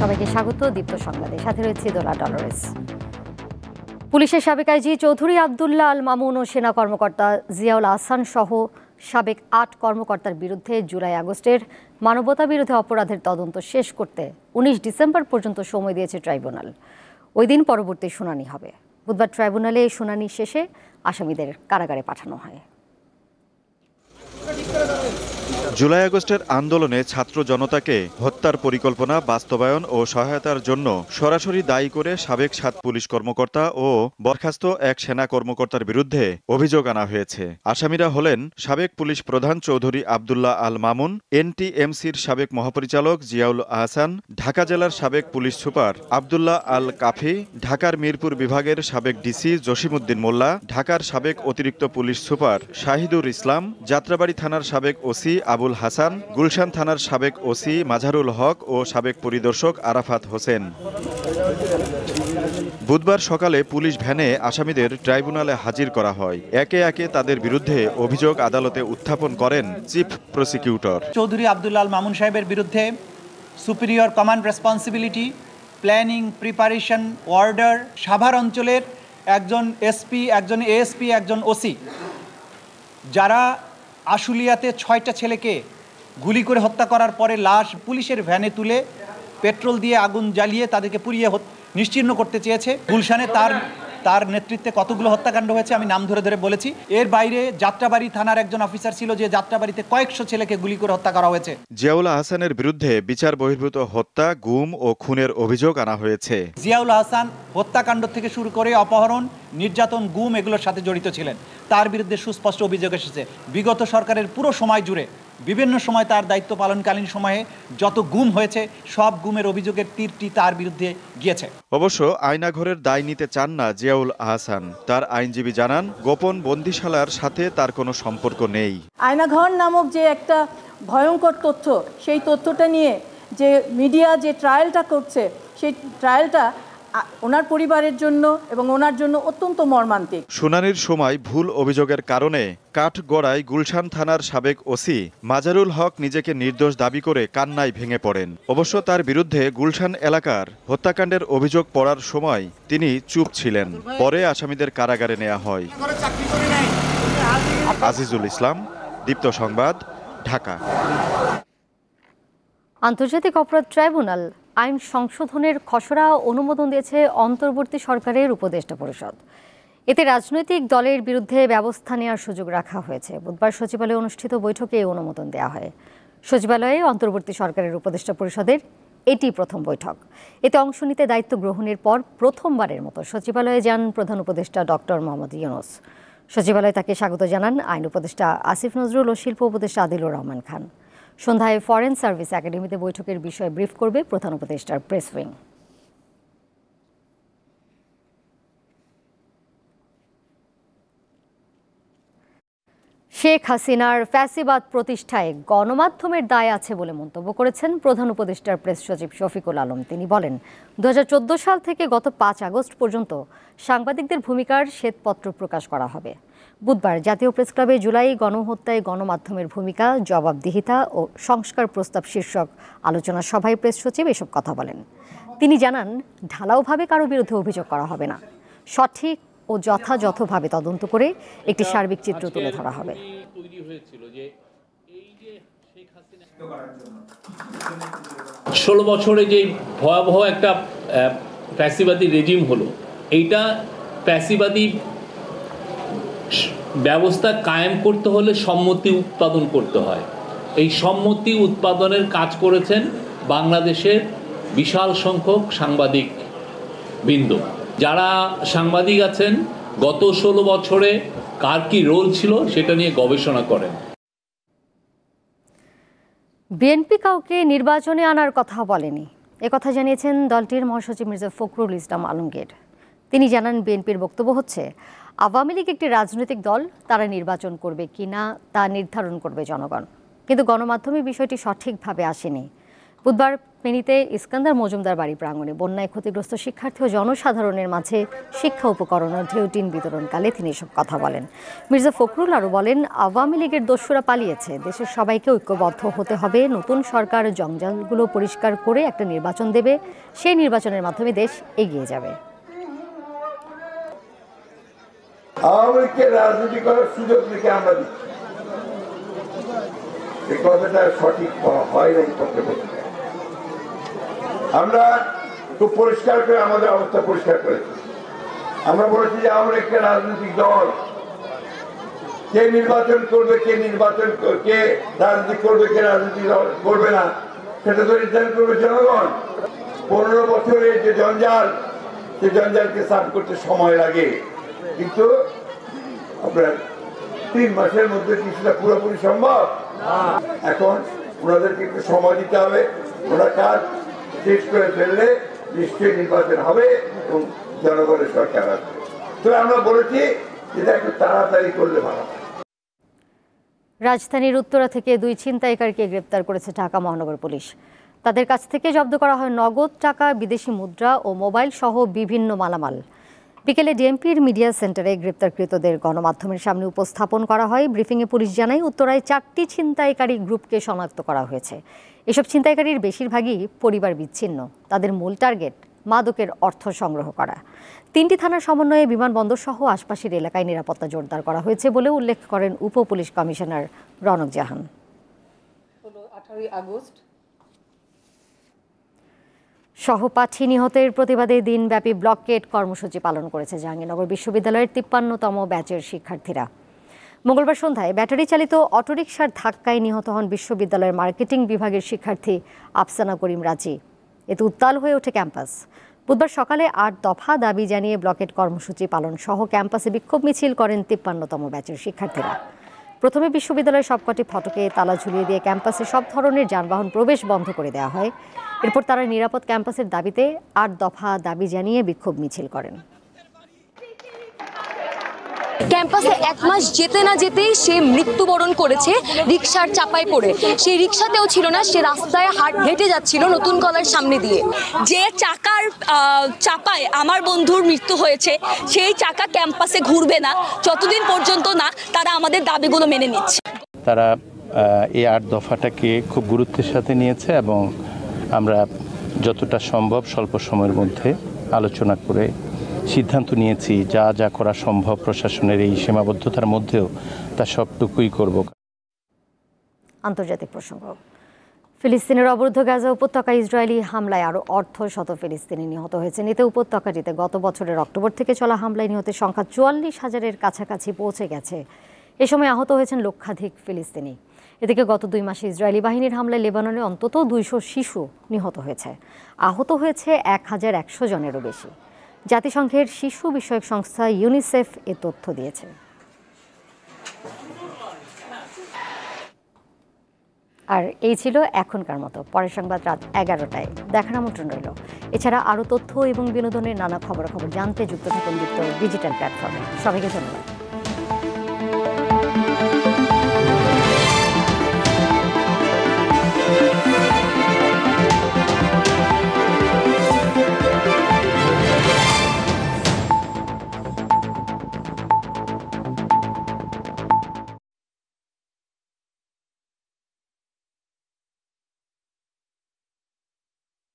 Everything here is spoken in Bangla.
সবাইকে স্বাগত দীপ্ত সংবাদে, সাথে রয়েছে দোলা ডলরেস। পুলিশের সাবেক আইজি চৌধুরী আবদুল্লাহ আল মামুন ও সেনা কর্মকর্তা জিয়াউল আহসান সহ সাবেক ৮ কর্মকর্তার বিরুদ্ধে জুলাই আগস্টের মানবতাবিরোধী অপরাধের তদন্ত শেষ করতে ১৯ ডিসেম্বর পর্যন্ত সময় দিয়েছে ট্রাইব্যুনাল। ওই দিন পরবর্তী শুনানি হবে। বুধবার ট্রাইব্যুনালে এই শুনানি শেষে আসামিদের কারাগারে পাঠানো হয়। জুলাই আগস্টের আন্দোলনে ছাত্র জনতাকে হত্যার পরিকল্পনা বাস্তবায়ন ও সহায়তার জন্য সরাসরি দায়ী করে সাবেক ৭ পুলিশ কর্মকর্তা ও বরখাস্ত এক সেনা কর্মকর্তার বিরুদ্ধে অভিযোগ আনা হয়েছে। আসামিরা হলেন সাবেক পুলিশ প্রধান চৌধুরী আবদুল্লাহ আল মামুন, এনটিএমসির সাবেক মহাপরিচালক জিয়াউল আহসান, ঢাকা জেলার সাবেক পুলিশ সুপার আবদুল্লাহ আল কাফি, ঢাকার মিরপুর বিভাগের সাবেক ডিসি জসিমউদ্দিন মোল্লা, ঢাকার সাবেক অতিরিক্ত পুলিশ সুপার শাহিদুর ইসলাম, যাত্রাবাড়ী থানার সাবেক ওসি আবুল হাসান, গুলশান থানার সাবেক ওসি মাঝারুল হক ও সাবেক পরিদর্শক আরাফাত হোসেন। বুধবার সকালে পুলিশ ভ্যানে আসামিদের ট্রাইব্যুনালে হাজির করা হয়। একে একে তাদের বিরুদ্ধে অভিযোগ আদালতে উত্থাপন করেন চিফ প্রসিকিউটর। চৌধুরী আবদুল্লাহ আল মামুন সাহেবের বিরুদ্ধে superior command responsibility, planning, preparation, order, Savar অঞ্চলের একজন এসপি, একজন এএসপি, একজন ওসি, যারা আশুলিয়াতে 6টা ছেলেকে গুলি করে হত্যা করার পরে লাশ পুলিশের ভ্যানে তুলে পেট্রোল দিয়ে আগুন জ্বালিয়ে তাদেরকে পুড়িয়ে নিশ্চিহ্ন করতে চেয়েছে। গুলশানে তার নেতৃত্বে কতগুলো হত্যাকাণ্ড হয়েছে আমি নাম ধরে ধরে বলেছি। এর বাইরে যাত্রাবাড়ী থানার একজন অফিসার ছিল যে যাত্রাবাড়িতে কয়েকশো ছেলেকে গুলি করে হত্যা করা হয়েছে। জিয়াউল আহসানের বিরুদ্ধে বিচার বহির্ভূত হত্যা, গুম ও খুনের অভিযোগ আনা হয়েছে। জিয়াউল আহসান হত্যাকাণ্ড থেকে শুরু করে অপহরণ, নির্যাতন, গুম এগুলোর সাথে জড়িত ছিলেন। তার বিরুদ্ধে সুস্পষ্ট অভিযোগ এসেছে। বিগত সরকারের পুরো সময় জুড়ে বিভিন্ন সময় তার দায়িত্ব পালনকালীন সময়ে যত গুম হয়েছে সব গুমের অভিযোগের তীরটি তার বিরুদ্ধে গিয়েছে। অবশ্য আয়নাঘরের দায় নিতে চান না জিয়াউল আহসান। তার আইনজীবী জানান, গোপন বন্দিশালার সাথে তার কোনো সম্পর্ক নেই। আয়নাঘর নামক যে একটা ভয়ঙ্কর তথ্য, সেই তথ্যটা নিয়ে যে মিডিয়া যে ট্রায়ালটা করছে, সেই ট্রায়ালটা ওনার পরিবারের জন্য এবং ওনার জন্য অত্যন্ত মর্মান্তিক। শুনানির সময় ভুল অভিযোগের কারণে কাঠগড়ায় গুলশান থানার সাবেক ওসি মাজারুল হক নিজেকে নির্দোষ দাবি করে কান্নায় ভেঙে পড়েন। অবশ্য তার বিরুদ্ধে গুলশান এলাকার হত্যাকাণ্ডের অভিযোগ পড়ার সময় তিনি চুপ ছিলেন। পরে আসামিদের কারাগারে নেওয়া হয়। আজিজুল ইসলাম, দীপ্ত সংবাদ, ঢাকা। আন্তর্জাতিক অপরাধ ট্রাইব্যুনাল আইন সংশোধনের খসড়া অনুমোদন দিয়েছে অন্তর্বর্তী সরকারের উপদেষ্টা পরিষদ। এতে রাজনৈতিক দলের বিরুদ্ধে ব্যবস্থা নেওয়ার সুযোগ রাখা হয়েছে। বুধবার সচিবালয়ে অনুষ্ঠিত বৈঠকে এই অনুমোদন দেওয়া হয়। সচিবালয়ে অন্তর্বর্তী সরকারের উপদেষ্টা পরিষদের এটি প্রথম বৈঠক। এতে অংশ নিতে দায়িত্ব গ্রহণের পর প্রথমবারের মতো সচিবালয়ে যান প্রধান উপদেষ্টা ডক্টর মোহাম্মদ ইউনূস। সচিবালয়ে তাকে স্বাগত জানান আইন উপদেষ্টা আসিফ নজরুল ও শিল্প উপদেষ্টা আদিলুর রহমান খান। সন্ধ্যায় ফরেন সার্ভিস একাডেমিতে বৈঠকের বিষয়ে ব্রিফ করবে প্রধান উপদেষ্টার প্রেস উইং। শেখ হাসিনার ফ্যাসিবাদ প্রতিষ্ঠায় গণমাধ্যমের দায় আছে বলে মন্তব্য করেছেন প্রধান উপদেষ্টার প্রেস সচিব শফিকুল আলম। তিনি বলেন, ২০১৪ সাল থেকে গত ৫ আগস্ট পর্যন্ত সাংবাদিকদের ভূমিকার শ্বেতপত্র প্রকাশ করা হবে। বুধবার জাতীয় প্রেসক্লাবে জুলাই গণহত্যায় গণমাধ্যমের ভূমিকা, জবাবদিহিতা ও সংস্কার প্রস্তাব শীর্ষক আলোচনা সভায় প্রেস সচিব এসব কথা বলেন। তিনি জানান, ঢালাওভাবে কারো বিরুদ্ধে অভিযোগ করা হবে না, সঠিক ও যথাযথভাবে তদন্ত করে একটি সার্বিক চিত্র তুলে ধরা হবে। ১৬ বছরে যে ভয়াবহ একটা ফ্যাসিবাদী রেজিম হলো, এইটা ফ্যাসিবাদী ব্যবস্থা কায়েম করতে হলে সম্মতি উৎপাদন করতে হয়। এই সম্মতি উৎপাদনের কাজ করেছেন বাংলাদেশের বিশাল সংখ্যক সাংবাদিক বৃন্দ। যারা সাংবাদিক আছেন, গত ১৬ বছরে কার কি রোল ছিল সেটা নিয়ে গবেষণা করেন। বিএনপি কাউকে নির্বাচনে আনার কথা বলেনি, একথা জানিয়েছেন দলটির মহাসচিব মির্জা ফখরুল ইসলাম আলমগীর। তিনি জানান, বিএনপির বক্তব্য হচ্ছে, আওয়ামী লীগ একটি রাজনৈতিক দল, তারা নির্বাচন করবে কিনা তা নির্ধারণ করবে জনগণ। কিন্তু গণমাধ্যমে বিষয়টি সঠিকভাবে আসেনি। বুধবার ফেনীতে ইস্কান্দার মজুমদার বাড়ি প্রাঙ্গণে বন্যায় ক্ষতিগ্রস্ত শিক্ষার্থী ও জনসাধারণের মাঝে শিক্ষা উপকরণ ও ঢেউটিন বিতরণকালে তিনি এসব কথা বলেন। মির্জা ফখরুল আরও বলেন, আওয়ামী লীগের দস্যুরা পালিয়েছে, দেশের সবাইকে ঐক্যবদ্ধ হতে হবে, নতুন সরকার জঞ্জালগুলো পরিষ্কার করে একটা নির্বাচন দেবে, সেই নির্বাচনের মাধ্যমে দেশ এগিয়ে যাবে। আওয়ামী লীগকে রাজনীতি করার সুযোগ দিকে আমরা দিচ্ছি, এই কথাটা সঠিক হয় নাই পক্ষে পক্ষে। আমরা খুব পরিষ্কার করে আমাদের অবস্থা পরিষ্কার করেছি। আমরা বলেছি যে আওয়ামী লীগকে রাজনৈতিক দল, কে নির্বাচন করবে, কে রাজনীতি করবে, কে রাজনীতি করবে না, সেটা তো নির্ধারণ করবে জনগণ। 15 বছরের যে জঞ্জাল, সে জঞ্জালকে সাফ করতে সময় লাগে, কিন্তু আপনার 3 মাসের মধ্যে কিছুটা পুরোপুরি সম্ভব। এখন ওনাদেরকে একটু সময় দিতে হবে, ওরা কাজ শেষ করে ফেললে নিশ্চয়ই নির্বাচন হবে এবং জনগণের সরকার আসবে। তো আমরা বলেছি এটা একটু তাড়াতাড়ি করলে ভালো। রাজধানীর উত্তরা থেকে 2 ছিনতাইকারীকে গ্রেপ্তার করেছে ঢাকা মহানগর পুলিশ। তাদের কাছ থেকে জব্দ করা হয় নগদ টাকা, বিদেশি মুদ্রা ও মোবাইল সহ বিভিন্ন মালামাল। বিকেলে ডিএমপির মিডিয়া সেন্টারে গ্রেপ্তারকৃতদের গণমাধ্যমের সামনে উপস্থাপন করা হয়। ব্রিফিংয়ে পুলিশ জানায়, উত্তরায় 4টি ছিনতাইকারী গ্রুপকে শনাক্ত করা হয়েছে। এসব ছিনতাইকারীর বেশিরভাগই পরিবার বিচ্ছিন্ন। তাদের মূল টার্গেট মাদকের অর্থ সংগ্রহ করা। 3টি থানার সমন্বয়ে বিমানবন্দর সহ আশপাশের এলাকায় নিরাপত্তা জোরদার করা হয়েছে বলে উল্লেখ করেন উপপুলিশ কমিশনার রনক জাহান। 18 আগস্ট সহপাঠী নিহতের প্রতিবাদে দিনব্যাপী ব্লকেট কর্মসূচি পালন করেছে জাহাঙ্গীরনগর বিশ্ববিদ্যালয়ের 53তম ব্যাচের শিক্ষার্থীরা। মঙ্গলবার সন্ধ্যায় ব্যাটারি চালিত অটোরিকশার ধাক্কায় নিহত হন বিশ্ববিদ্যালয়ের মার্কেটিং বিভাগের শিক্ষার্থী আফসানা করিম রাজি। এতে উত্তাল হয়ে ওঠে ক্যাম্পাস। বুধবার সকালে 8 দফা দাবি জানিয়ে ব্লকেট কর্মসূচি পালন সহ ক্যাম্পাসে বিক্ষোভ মিছিল করেন 53তম ব্যাচের শিক্ষার্থীরা। প্রথমে বিশ্ববিদ্যালয়ের সবকটি ফটকে তালা ঝুলিয়ে দিয়ে ক্যাম্পাসে সব ধরনের যানবাহন প্রবেশ বন্ধ করে দেওয়া হয়। এরপর তারা নিরাপদ ক্যাম্পাসের দাবিতে 8 দফা দাবি জানিয়ে বিক্ষোভ মিছিল করেন। ক্যাম্পাসে 1 মাস যেতে না যেতেই সে মৃত্যুবরণ করেছে রিকশার চাপায় পড়ে। সেই রিকশাতেও ছিল না, সে রাস্তায় হেঁটে যাচ্ছিল নতুন কলার সামনে দিয়ে। যে চাকার চাপায় আমার বন্ধুর মৃত্যু হয়েছে, সেই চাকা ক্যাম্পাসে ঘুরবে না যতদিন পর্যন্ত না তারা আমাদের দাবিগুলো মেনে নিচ্ছে। তারা এই 8 দফাটাকে খুব গুরুত্বের সাথে নিয়েছে এবং আমরা যতটা সম্ভব স্বল্প সময়ের মধ্যে আলোচনা করে সিদ্ধান্ত নিয়েছি যা যা করা সম্ভব প্রশাসনের এই সীমাবদ্ধতার মধ্যেও তা সবটুকুই করব। আন্তর্জাতিক প্রসঙ্গ। ফিলিস্তিনের অবরুদ্ধ গাজা উপত্যকায় ইসরায়েলি হামলায় আরও অর্ধশত ফিলিস্তিনি নিহত হয়েছেন। এতে উপত্যকাটিতে গত বছরের অক্টোবর থেকে চলা হামলায় নিহতের সংখ্যা 44,000-এর কাছাকাছি পৌঁছে গেছে। এ সময় আহত হয়েছেন লক্ষাধিক ফিলিস্তিনি। এদিকে গত 2 মাসে ইসরায়েলি বাহিনীর হামলায় লেবাননে অন্তত 200 শিশু নিহত হয়েছে। আহত হয়েছে 1100 জনেরও বেশি। জাতিসংঘের শিশু বিষয়ক সংস্থা ইউনিসেফ এ তথ্য দিয়েছে। আর এই ছিল এখনকার মতো। পরের সংবাদ রাত 11টায় দেখার আমন্ত্রণ রইল। এছাড়া আরও তথ্য এবং বিনোদনের নানা খবরাখবর জানতে যুক্ত থাকুন দীপ্ত ডিজিটাল প্ল্যাটফর্মে। সবাইকে ধন্যবাদ।